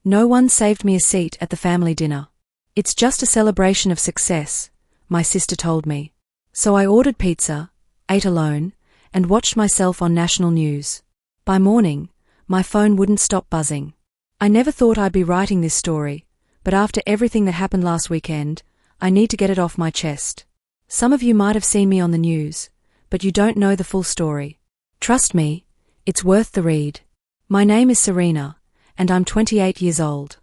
No one saved me a seat at the family dinner. It's just a celebration of success, my sister told me. So I ordered pizza, ate alone, and watched myself on national news. By morning, my phone wouldn't stop buzzing. I never thought I'd be writing this story, but after everything that happened last weekend, I need to get it off my chest. Some of you might have seen me on the news, but you don't know the full story. Trust me, it's worth the read. My name is Serena, and I'm 28 years old.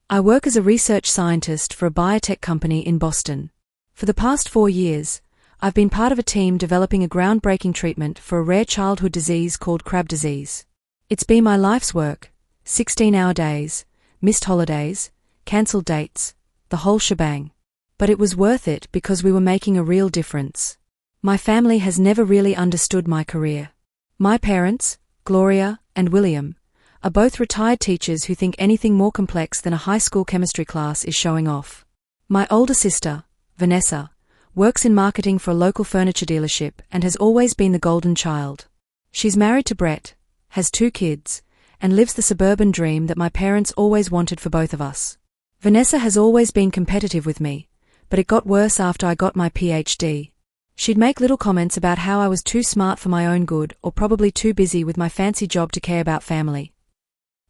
I work as a research scientist for a biotech company in Boston. For the past 4 years, I've been part of a team developing a groundbreaking treatment for a rare childhood disease called Crab disease. It's been my life's work, 16-hour days, missed holidays, cancelled dates, the whole shebang. But it was worth it because we were making a real difference. My family has never really understood my career. My parents, Gloria and William, are both retired teachers who think anything more complex than a high school chemistry class is showing off. My older sister, Vanessa, works in marketing for a local furniture dealership and has always been the golden child. She's married to Brett, has 2 kids, and lives the suburban dream that my parents always wanted for both of us. Vanessa has always been competitive with me, but it got worse after I got my PhD. She'd make little comments about how I was too smart for my own good or probably too busy with my fancy job to care about family.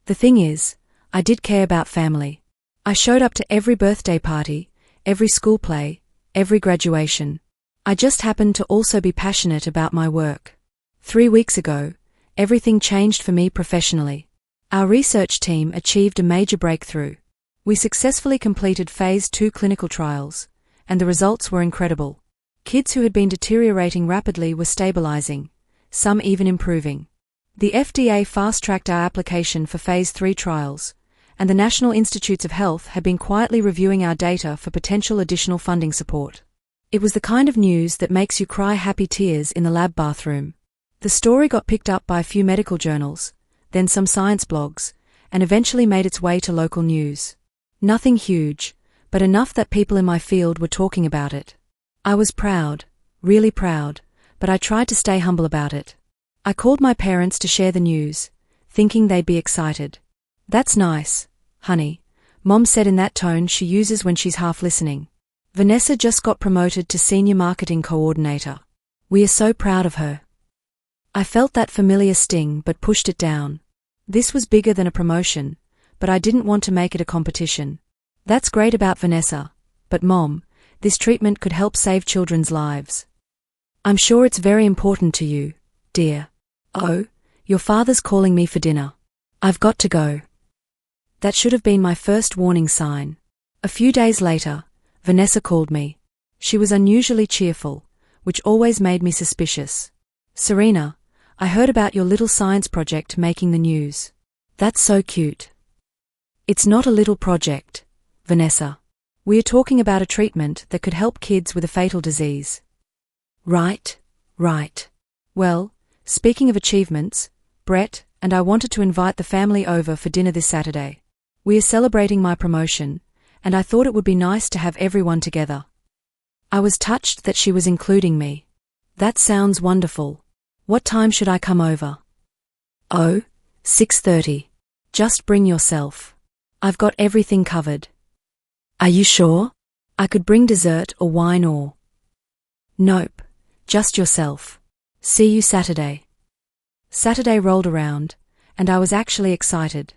The thing is, I did care about family. I showed up to every birthday party, every school play, every graduation. I just happened to also be passionate about my work. 3 weeks ago, everything changed for me professionally. Our research team achieved a major breakthrough. We successfully completed Phase 2 clinical trials, and the results were incredible. Kids who had been deteriorating rapidly were stabilizing, some even improving. The FDA fast-tracked our application for Phase 3 trials, and the National Institutes of Health had been quietly reviewing our data for potential additional funding support. It was the kind of news that makes you cry happy tears in the lab bathroom. The story got picked up by a few medical journals, then some science blogs, and eventually made its way to local news. Nothing huge, but enough that people in my field were talking about it. I was proud, really proud, but I tried to stay humble about it. I called my parents to share the news, thinking they'd be excited. "That's nice, honey," Mom said in that tone she uses when she's half listening. "Vanessa just got promoted to Senior Marketing Coordinator. We are so proud of her." I felt that familiar sting but pushed it down. This was bigger than a promotion, but I didn't want to make it a competition. "That's great about Vanessa, but Mom, this treatment could help save children's lives. I'm sure it's very important to you, dear." "Oh, your father's calling me for dinner. I've got to go." That should have been my first warning sign. A few days later, Vanessa called me. She was unusually cheerful, which always made me suspicious. "Serena, I heard about your little science project making the news. That's so cute." "It's not a little project, Vanessa. We are talking about a treatment that could help kids with a fatal disease." Right. Well, speaking of achievements, Brett and I wanted to invite the family over for dinner this Saturday. We are celebrating my promotion, and I thought it would be nice to have everyone together. I was touched that she was including me. "That sounds wonderful. What time should I come over?" "Oh, 6:30. Just bring yourself. I've got everything covered." "Are you sure? I could bring dessert or wine or—" "Nope, just yourself. See you Saturday." Saturday rolled around, and I was actually excited.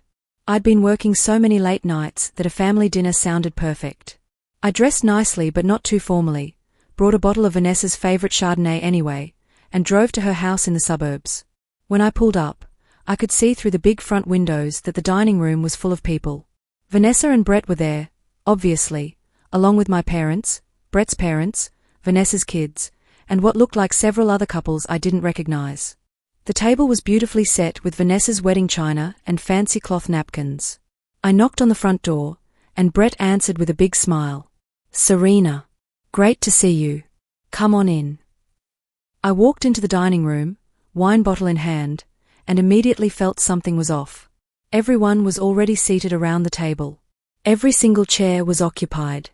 I'd been working so many late nights that a family dinner sounded perfect. I dressed nicely but not too formally, brought a bottle of Vanessa's favorite Chardonnay anyway, and drove to her house in the suburbs. When I pulled up, I could see through the big front windows that the dining room was full of people. Vanessa and Brett were there, obviously, along with my parents, Brett's parents, Vanessa's kids, and what looked like several other couples I didn't recognize. The table was beautifully set with Vanessa's wedding china and fancy cloth napkins. I knocked on the front door, and Brett answered with a big smile. "Serena. Great to see you. Come on in." I walked into the dining room, wine bottle in hand, and immediately felt something was off. Everyone was already seated around the table. Every single chair was occupied.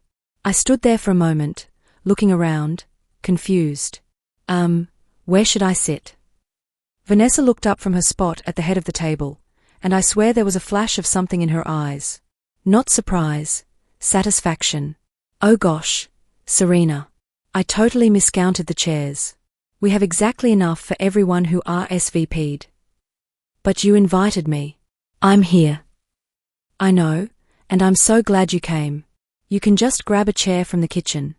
I stood there for a moment, looking around, confused. Where should I sit?" Vanessa looked up from her spot at the head of the table, and I swear there was a flash of something in her eyes. Not surprise, satisfaction. Oh gosh, Serena. I totally miscounted the chairs. We have exactly enough for everyone who RSVP'd. But you invited me. I'm here. I know, and I'm so glad you came. You can just grab a chair from the kitchen.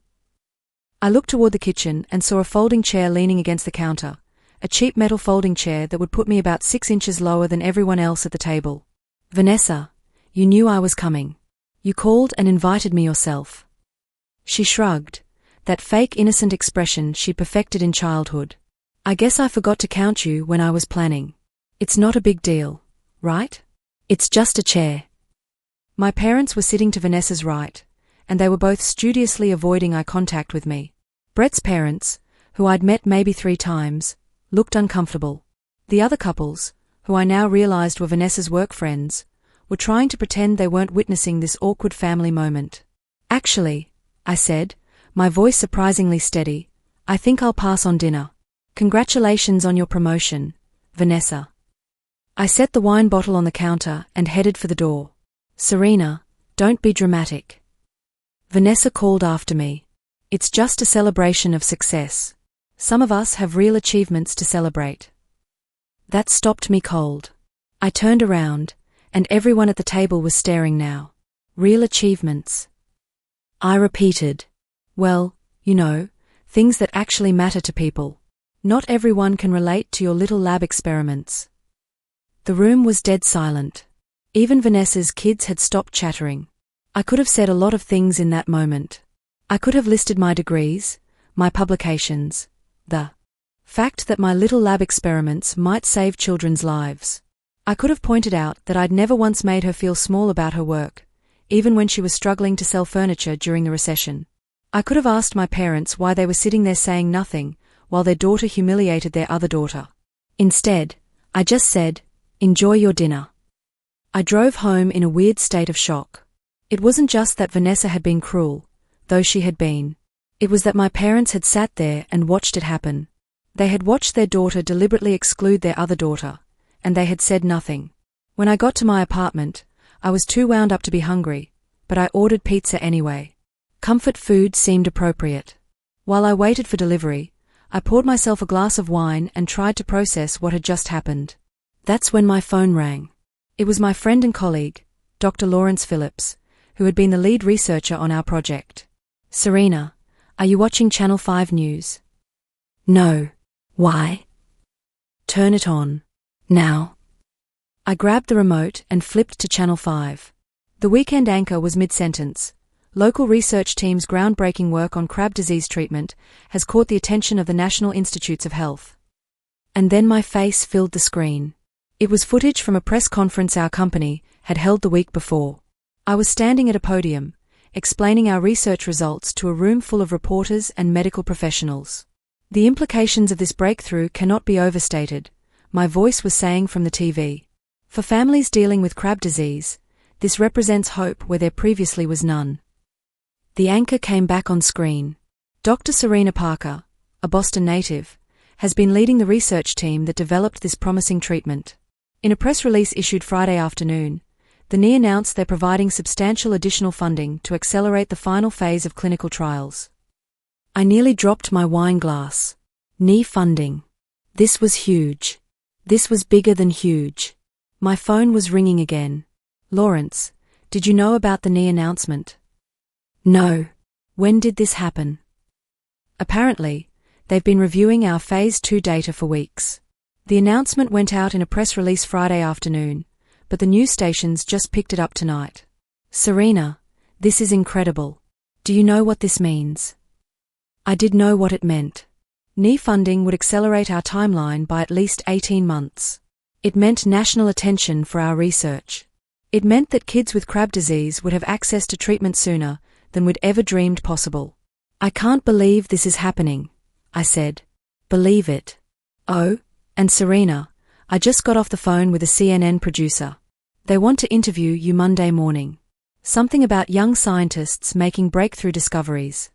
I looked toward the kitchen and saw a folding chair leaning against the counter, a cheap metal folding chair that would put me about 6 inches lower than everyone else at the table. Vanessa, you knew I was coming. You called and invited me yourself. She shrugged, that fake innocent expression she'd perfected in childhood. I guess I forgot to count you when I was planning. It's not a big deal, right? It's just a chair. My parents were sitting to Vanessa's right, and they were both studiously avoiding eye contact with me. Brett's parents, who I'd met maybe 3 times, looked uncomfortable. The other couples, who I now realized were Vanessa's work friends, were trying to pretend they weren't witnessing this awkward family moment. Actually, I said, my voice surprisingly steady, I think I'll pass on dinner. Congratulations on your promotion, Vanessa. I set the wine bottle on the counter and headed for the door. Serena, don't be dramatic. Vanessa called after me. It's just a celebration of success. Some of us have real achievements to celebrate. That stopped me cold. I turned around, and everyone at the table was staring now. Real achievements. I repeated. Well, you know, things that actually matter to people. Not everyone can relate to your little lab experiments. The room was dead silent. Even Vanessa's kids had stopped chattering. I could have said a lot of things in that moment. I could have listed my degrees, my publications, the fact that my little lab experiments might save children's lives. I could have pointed out that I'd never once made her feel small about her work, even when she was struggling to sell furniture during the recession. I could have asked my parents why they were sitting there saying nothing while their daughter humiliated their other daughter. Instead, I just said, enjoy your dinner. I drove home in a weird state of shock. It wasn't just that Vanessa had been cruel, though she had been. It was that my parents had sat there and watched it happen. They had watched their daughter deliberately exclude their other daughter, and they had said nothing. When I got to my apartment, I was too wound up to be hungry, but I ordered pizza anyway. Comfort food seemed appropriate. While I waited for delivery, I poured myself a glass of wine and tried to process what had just happened. That's when my phone rang. It was my friend and colleague, Dr. Lawrence Phillips, who had been the lead researcher on our project. Serena, are you watching Channel 5 News? No. Why? Turn it on. Now. I grabbed the remote and flipped to Channel 5. The weekend anchor was mid-sentence. Local research team's groundbreaking work on crab disease treatment has caught the attention of the National Institutes of Health. And then my face filled the screen. It was footage from a press conference our company had held the week before. I was standing at a podium, explaining our research results to a room full of reporters and medical professionals. The implications of this breakthrough cannot be overstated, my voice was saying from the TV. For families dealing with crab disease, this represents hope where there previously was none. The anchor came back on screen. Dr. Serena Parker, a Boston native, has been leading the research team that developed this promising treatment. In a press release issued Friday afternoon, the NI announced they're providing substantial additional funding to accelerate the final phase of clinical trials. I nearly dropped my wine glass. NI funding. This was huge. This was bigger than huge. My phone was ringing again. Lawrence, did you know about the NI announcement? No. When did this happen? Apparently, they've been reviewing our Phase 2 data for weeks. The announcement went out in a press release Friday afternoon, but the news stations just picked it up tonight. Serena, this is incredible. Do you know what this means? I did know what it meant. NI funding would accelerate our timeline by at least 18 months. It meant national attention for our research. It meant that kids with crab disease would have access to treatment sooner than we'd ever dreamed possible. I can't believe this is happening, I said. Believe it. Oh, and Serena, I just got off the phone with a CNN producer. They want to interview you Monday morning. Something about young scientists making breakthrough discoveries.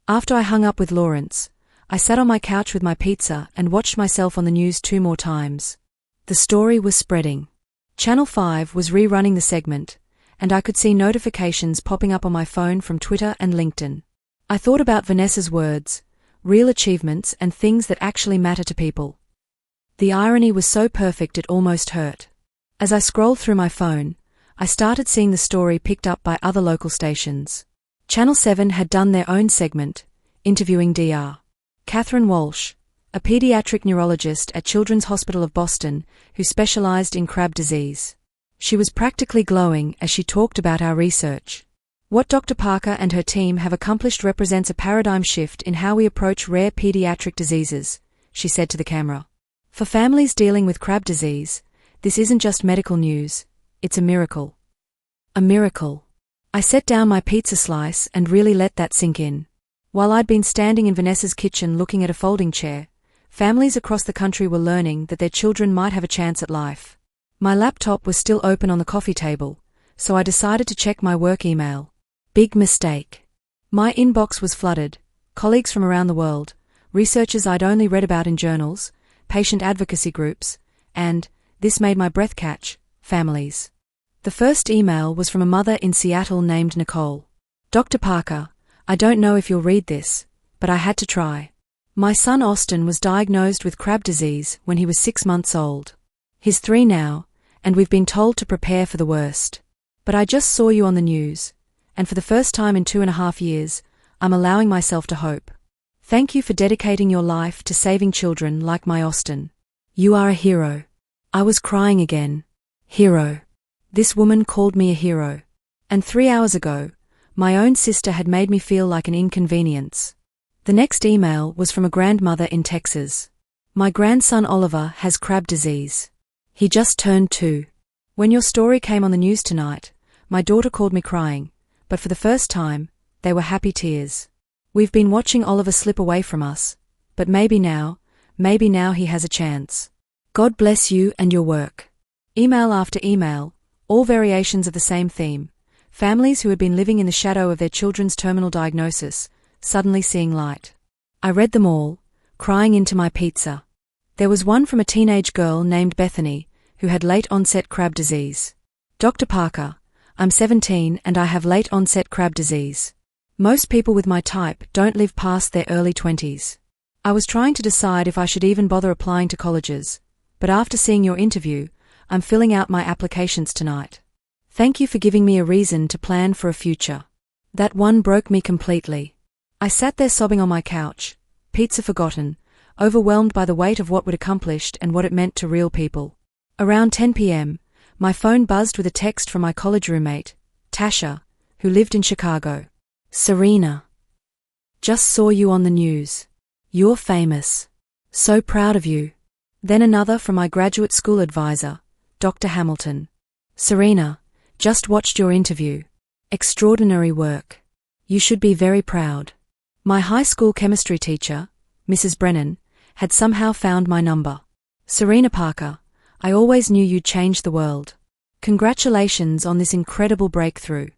After I hung up with Lawrence, I sat on my couch with my pizza and watched myself on the news 2 more times. The story was spreading. Channel 5 was rerunning the segment, and I could see notifications popping up on my phone from Twitter and LinkedIn. I thought about Vanessa's words, real achievements and things that actually matter to people. The irony was so perfect it almost hurt. As I scrolled through my phone, I started seeing the story picked up by other local stations. Channel 7 had done their own segment, interviewing Dr. Catherine Walsh, a pediatric neurologist at Children's Hospital of Boston who specialized in Krabbe disease. She was practically glowing as she talked about our research. What Dr. Parker and her team have accomplished represents a paradigm shift in how we approach rare pediatric diseases, she said to the camera. For families dealing with Krabbe disease, this isn't just medical news, it's a miracle. A miracle. I set down my pizza slice and really let that sink in. While I'd been standing in Vanessa's kitchen looking at a folding chair, families across the country were learning that their children might have a chance at life. My laptop was still open on the coffee table, so I decided to check my work email. Big mistake. My inbox was flooded, colleagues from around the world, researchers I'd only read about in journals, patient advocacy groups, and, this made my breath catch, families. The first email was from a mother in Seattle named Nicole. Dr. Parker, I don't know if you'll read this, but I had to try. My son Austin was diagnosed with Krabbe disease when he was 6 months old. He's 3 now, and we've been told to prepare for the worst. But I just saw you on the news, and for the first time in 2.5 years, I'm allowing myself to hope. Thank you for dedicating your life to saving children like my Austin. You are a hero. I was crying again. Hero. This woman called me a hero. And 3 hours ago, my own sister had made me feel like an inconvenience. The next email was from a grandmother in Texas. My grandson Oliver has Krabbe disease. He just turned 2. When your story came on the news tonight, my daughter called me crying, but for the first time, they were happy tears. We've been watching Oliver slip away from us, but maybe now he has a chance. God bless you and your work. Email after email, all variations of the same theme. Families who had been living in the shadow of their children's terminal diagnosis, suddenly seeing light. I read them all, crying into my pizza. There was one from a teenage girl named Bethany, who had late-onset Krabbe disease. Dr. Parker, I'm 17 and I have late-onset Krabbe disease. Most people with my type don't live past their early 20s. I was trying to decide if I should even bother applying to colleges, but after seeing your interview, I'm filling out my applications tonight. Thank you for giving me a reason to plan for a future. That one broke me completely. I sat there sobbing on my couch, pizza forgotten, overwhelmed by the weight of what we'd accomplished and what it meant to real people. Around 10 p.m., my phone buzzed with a text from my college roommate, Tasha, who lived in Chicago. Serena. Just saw you on the news. You're famous. So proud of you. Then another from my graduate school advisor, Dr. Hamilton. Serena, just watched your interview. Extraordinary work. You should be very proud. My high school chemistry teacher, Mrs. Brennan, had somehow found my number. Serena Parker, I always knew you'd change the world. Congratulations on this incredible breakthrough.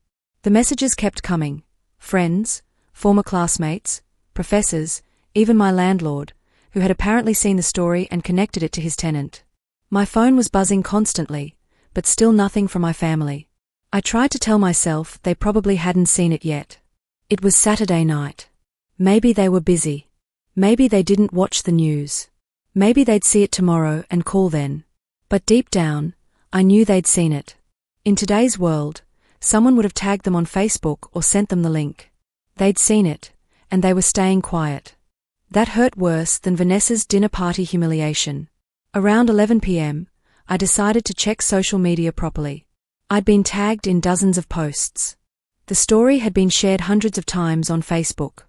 The messages kept coming. Friends, former classmates, professors, even my landlord, who had apparently seen the story and connected it to his tenant. My phone was buzzing constantly, but still nothing from my family. I tried to tell myself they probably hadn't seen it yet. It was Saturday night. Maybe they were busy. Maybe they didn't watch the news. Maybe they'd see it tomorrow and call then. But deep down, I knew they'd seen it. In today's world, someone would have tagged them on Facebook or sent them the link. They'd seen it, and they were staying quiet. That hurt worse than Vanessa's dinner party humiliation. Around 11 p.m., I decided to check social media properly. I'd been tagged in dozens of posts. The story had been shared hundreds of times on Facebook.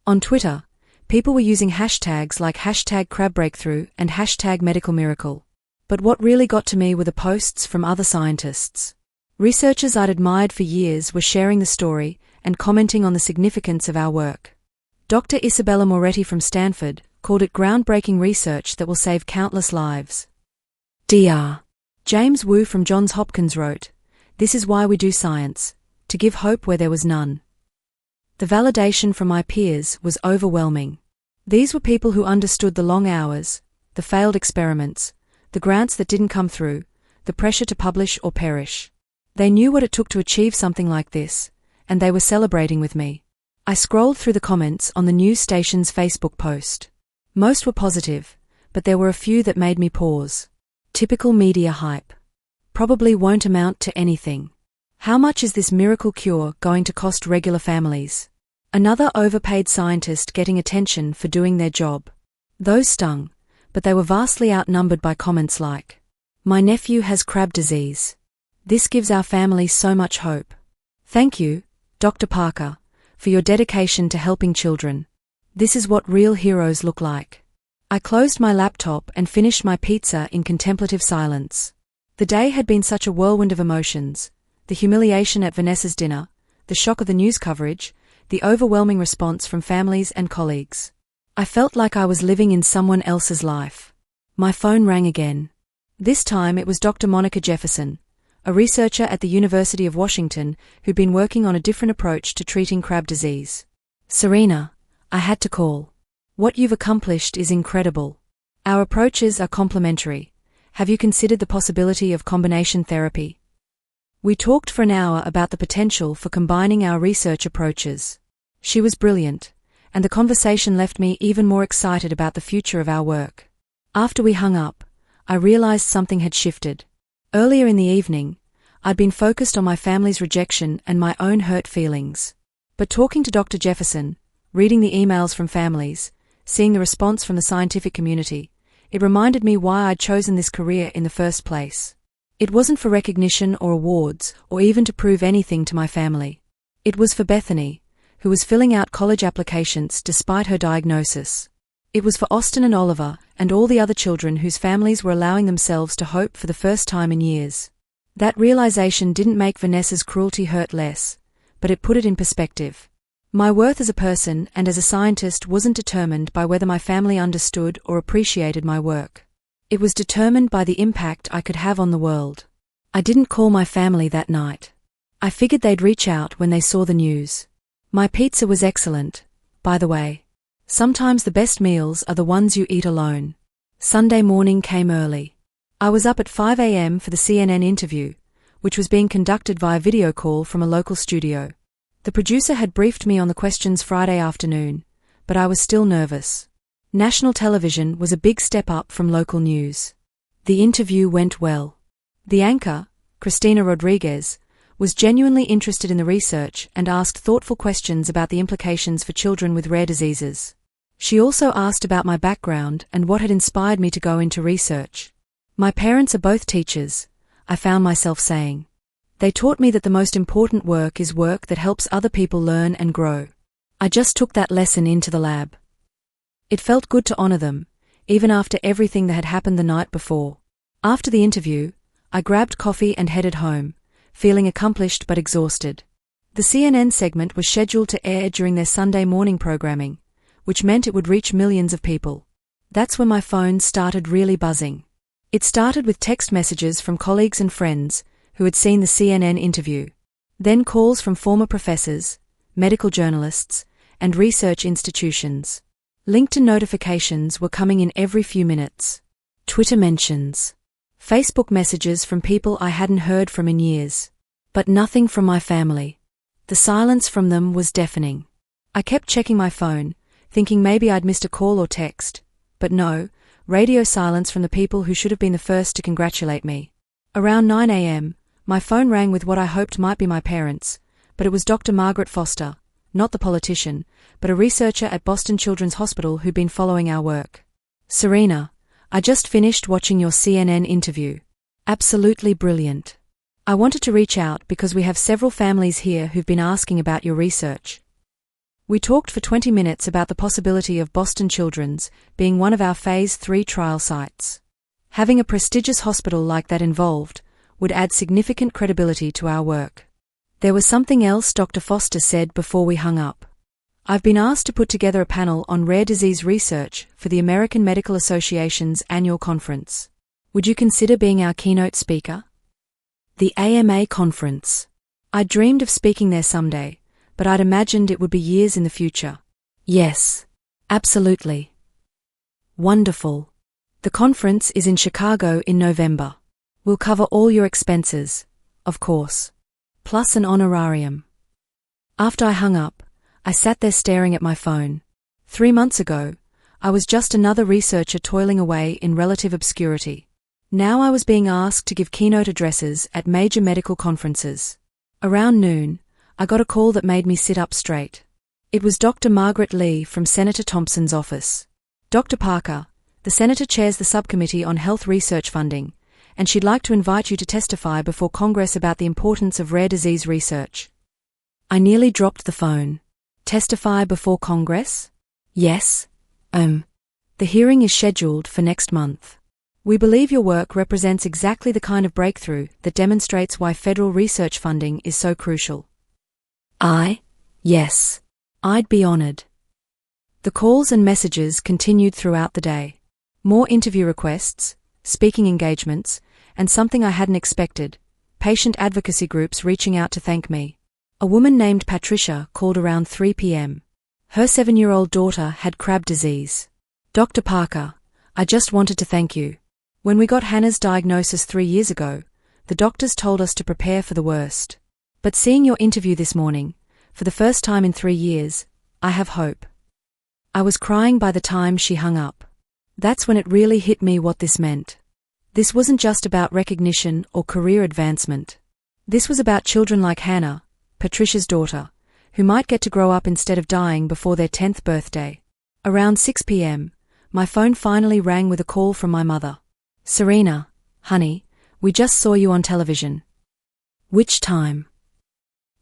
On Twitter, people were using hashtags like #KrabbeBreakthrough and #MedicalMiracle. But what really got to me were the posts from other scientists. Researchers I'd admired for years were sharing the story and commenting on the significance of our work. Dr. Isabella Moretti from Stanford called it groundbreaking research that will save countless lives. Dr. James Wu from Johns Hopkins wrote, "This is why we do science, to give hope where there was none." The validation from my peers was overwhelming. These were people who understood the long hours, the failed experiments, the grants that didn't come through, the pressure to publish or perish. They knew what it took to achieve something like this, and they were celebrating with me. I scrolled through the comments on the news station's Facebook post. Most were positive, but there were a few that made me pause. Typical media hype. Probably won't amount to anything. How much is this miracle cure going to cost regular families? Another overpaid scientist getting attention for doing their job. Those stung, but they were vastly outnumbered by comments like, "My nephew has crab disease. This gives our family so much hope. Thank you, Dr. Parker, for your dedication to helping children. This is what real heroes look like." I closed my laptop and finished my pizza in contemplative silence. The day had been such a whirlwind of emotions: the humiliation at Vanessa's dinner, the shock of the news coverage, the overwhelming response from families and colleagues. I felt like I was living in someone else's life. My phone rang again. This time it was Dr. Monica Jefferson, a researcher at the University of Washington who'd been working on a different approach to treating crab disease. "Serena, I had to call. What you've accomplished is incredible. Our approaches are complementary. Have you considered the possibility of combination therapy?" We talked for an hour about the potential for combining our research approaches. She was brilliant, and the conversation left me even more excited about the future of our work. After we hung up, I realized something had shifted. Earlier in the evening, I'd been focused on my family's rejection and my own hurt feelings. But talking to Dr. Jefferson, reading the emails from families, seeing the response from the scientific community, it reminded me why I'd chosen this career in the first place. It wasn't for recognition or awards, or even to prove anything to my family. It was for Bethany, who was filling out college applications despite her diagnosis. It was for Austin and Oliver, and all the other children whose families were allowing themselves to hope for the first time in years. That realization didn't make Vanessa's cruelty hurt less, but it put it in perspective. My worth as a person and as a scientist wasn't determined by whether my family understood or appreciated my work. It was determined by the impact I could have on the world. I didn't call my family that night. I figured they'd reach out when they saw the news. My pizza was excellent, by the way. Sometimes the best meals are the ones you eat alone. Sunday morning came early. I was up at 5 a.m. for the CNN interview, which was being conducted via video call from a local studio. The producer had briefed me on the questions Friday afternoon, but I was still nervous. National television was a big step up from local news. The interview went well. The anchor, Christina Rodriguez, was genuinely interested in the research and asked thoughtful questions about the implications for children with rare diseases. She also asked about my background and what had inspired me to go into research. "My parents are both teachers," I found myself saying. "They taught me that the most important work is work that helps other people learn and grow. I just took that lesson into the lab." It felt good to honor them, even after everything that had happened the night before. After the interview, I grabbed coffee and headed home, feeling accomplished but exhausted. The CNN segment was scheduled to air during their Sunday morning programming, which meant it would reach millions of people. That's when my phone started really buzzing. It started with text messages from colleagues and friends who had seen the CNN interview. Then calls from former professors, medical journalists, and research institutions. LinkedIn notifications were coming in every few minutes. Twitter mentions. Facebook messages from people I hadn't heard from in years. But nothing from my family. The silence from them was deafening. I kept checking my phone, thinking maybe I'd missed a call or text. But no, radio silence from the people who should have been the first to congratulate me. Around 9 a.m., my phone rang with what I hoped might be my parents, but it was Dr. Margaret Foster, not the politician, but a researcher at Boston Children's Hospital who'd been following our work. "Serena, I just finished watching your CNN interview. Absolutely brilliant. I wanted to reach out because we have several families here who've been asking about your research." We talked for 20 minutes about the possibility of Boston Children's being one of our Phase 3 trial sites. Having a prestigious hospital like that involved would add significant credibility to our work. There was something else Dr. Foster said before we hung up. "I've been asked to put together a panel on rare disease research for the American Medical Association's annual conference. Would you consider being our keynote speaker?" The AMA conference. I dreamed of speaking there someday, but I'd imagined it would be years in the future. Yes, absolutely. Wonderful. The conference is in Chicago in November. We'll cover all your expenses. of course. Plus an honorarium. After I hung up, I sat there staring at my phone. 3 months ago, I was just another researcher toiling away in relative obscurity. Now I was being asked to give keynote addresses at major medical conferences. Around noon, I got a call that made me sit up straight. It was Dr. Margaret Lee from Senator Thompson's office. Dr. Parker, the senator chairs the subcommittee on health research funding, and she'd like to invite you to testify before Congress about the importance of rare disease research. I nearly dropped the phone. Testify before Congress? Yes. The hearing is scheduled for next month. We believe your work represents exactly the kind of breakthrough that demonstrates why federal research funding is so crucial. Yes. I'd be honored. The calls and messages continued throughout the day. More interview requests, speaking engagements, and something I hadn't expected, patient advocacy groups reaching out to thank me. A woman named Patricia called around 3 p.m. Her 7-year-old daughter had Crab disease. Dr. Parker, I just wanted to thank you. When we got Hannah's diagnosis 3 years ago, the doctors told us to prepare for the worst. But seeing your interview this morning, for the first time in 3 years, I have hope. I was crying by the time she hung up. That's when it really hit me what this meant. This wasn't just about recognition or career advancement. This was about children like Hannah, Patricia's daughter, who might get to grow up instead of dying before their 10th birthday. Around 6 p.m., my phone finally rang with a call from my mother. Serena, honey, we just saw you on television. Which time?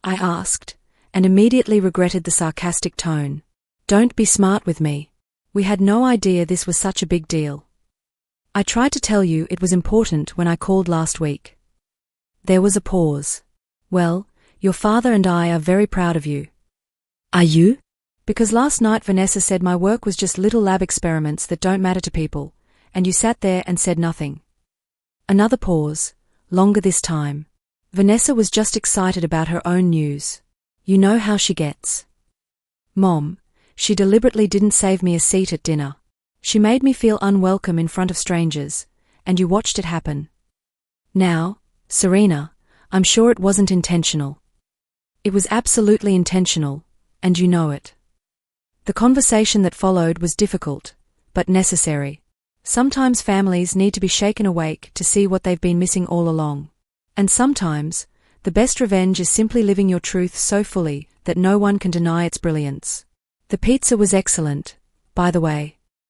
I asked, and immediately regretted the sarcastic tone. Don't be smart with me. We had no idea this was such a big deal. I tried to tell you it was important when I called last week. There was a pause. Well, your father and I are very proud of you. Are you? Because last night Vanessa said my work was just little lab experiments that don't matter to people, and you sat there and said nothing. Another pause, longer this time. Vanessa was just excited about her own news. You know how she gets. Mom, she deliberately didn't save me a seat at dinner. She made me feel unwelcome in front of strangers, and you watched it happen. Now, Serena, I'm sure it wasn't intentional. It was absolutely intentional, and you know it. The conversation that followed was difficult, but necessary. Sometimes families need to be shaken awake to see what they've been missing all along. And sometimes, the best revenge is simply living your truth so fully that no one can deny its brilliance. The pizza was excellent, by the way.